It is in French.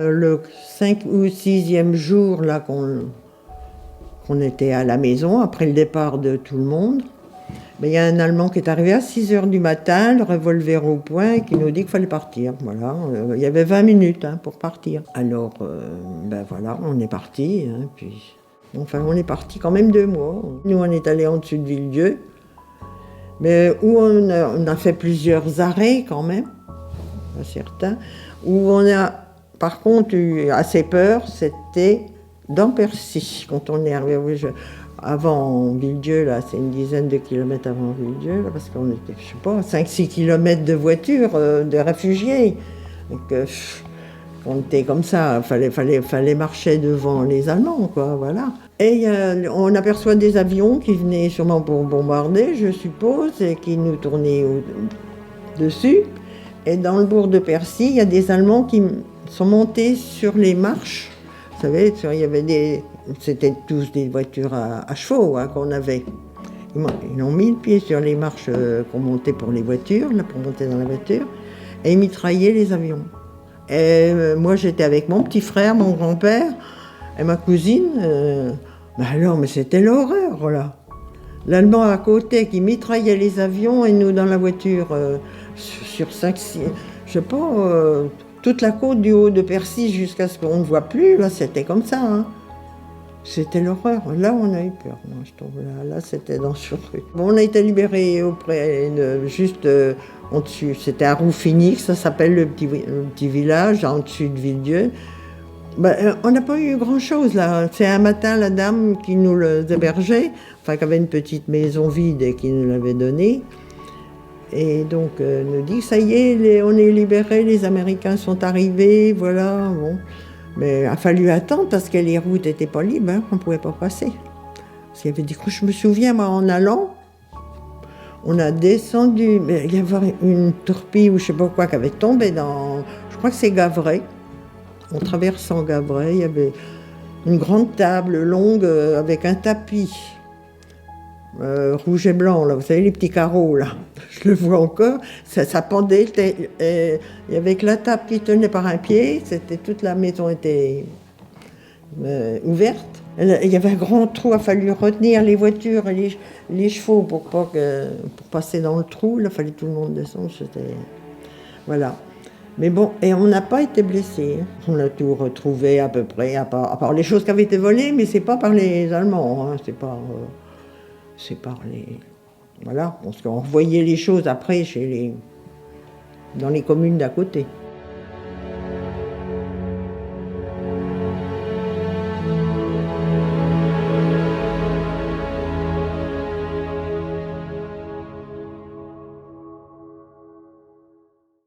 Le 5 ou 6e jour là, qu'on était à la maison, après le départ de tout le monde, il y a un Allemand qui est arrivé à 6 h du matin, le revolver au poing, et qui nous dit qu'il fallait partir. Voilà, il y avait 20 minutes pour partir. Alors, voilà, on est parti. Puis, enfin, on est parti quand même 2 mois. Nous, on est allés en dessus de Villedieu, mais où on a fait plusieurs arrêts quand même, certains, où on a par contre eu assez peur, c'était dans Percy, quand on est arrivé avant Villedieu, là, c'est une dizaine de kilomètres avant Villedieu, là, parce qu'on était, je sais pas, 5-6 kilomètres de voitures, de réfugiés. Donc, on était comme ça, fallait marcher devant les Allemands, quoi, voilà. Et on aperçoit des avions qui venaient sûrement pour bombarder, je suppose, et qui nous tournaient dessus. Et dans le bourg de Percy, il y a des Allemands qui sont montés sur les marches. Vous savez, il y avait c'était tous des voitures à chevaux qu'on avait. Ils ont mis le pied sur les marches qu'on montait pour les voitures, là, pour monter dans la voiture, et ils mitraillaient les avions. Et moi, j'étais avec mon petit frère, mon grand-père, et ma cousine. Mais c'était l'horreur, là. L'Allemand à côté qui mitraillait les avions et nous dans la voiture sur 5-6, je sais pas, toute la côte du haut de Percy jusqu'à ce qu'on ne voit plus, là, c'était comme ça. C'était l'horreur. Là, on a eu peur, moi, je trouve. Là, c'était dangereux. Bon, on a été libérés juste en dessus. C'était à Rouffigny, ça s'appelle le petit village, en dessus de Villedieu. On n'a pas eu grand-chose, là. C'est un matin, la dame qui nous hébergeait, enfin, qui avait une petite maison vide et qui nous l'avait donnée. Et donc, nous dit, ça y est, on est libérés, les Américains sont arrivés, voilà, bon. Mais il a fallu attendre parce que les routes n'étaient pas libres, on ne pouvait pas passer. Parce qu'il y avait des coups, je me souviens, moi, en allant, on a descendu, mais il y avait une torpille ou je ne sais pas quoi qui avait tombé dans, je crois que c'est Gavray. En traversant Gavray, il y avait une grande table longue avec un tapis rouge et blanc, là, vous savez, les petits carreaux, là. Je le vois encore, ça pendait, il y avait que la table qui tenait par un pied, toute la maison était ouverte. Il y avait un grand trou, il a fallu retenir les voitures et les chevaux pour passer dans le trou, il a fallu tout le monde descendre, voilà. Mais bon, et on n'a pas été blessés. On a tout retrouvé à peu près, à part les choses qui avaient été volées, mais c'est pas par les Allemands, c'est par les... Voilà, parce qu'on revoyait les choses après dans les communes d'à côté.